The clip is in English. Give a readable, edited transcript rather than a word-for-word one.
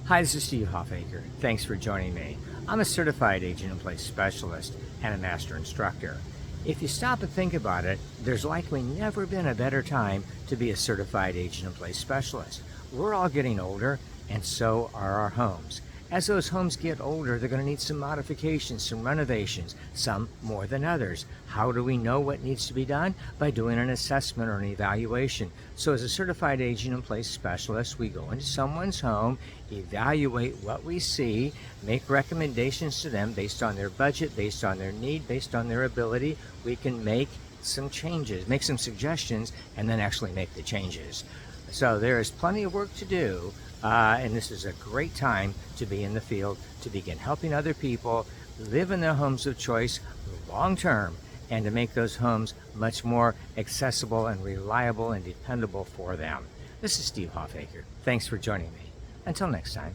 Hi, this is Steve Hoffacker. Thanks for joining me. I'm a certified agent in place specialist and a master instructor. If you stop and think about it, there's likely never been a better time to be a certified agent in place specialist. We're all getting older, and so are our homes. As those homes get older, they're going to need some modifications, some renovations, some more than others. How do we know what needs to be done? By doing an assessment or an evaluation. So as a certified agent in place specialist, we go into someone's home, evaluate what we see, make recommendations to them based on their budget, based on their need, based on their ability. We can make some changes, make some suggestions, and then actually make the changes. So there is plenty of work to do, and this is a great time to be in the field, to begin helping other people live in their homes of choice long term, and to make those homes much more accessible and reliable and dependable for them. This is Steve Hoffacker. Thanks for joining me. Until next time.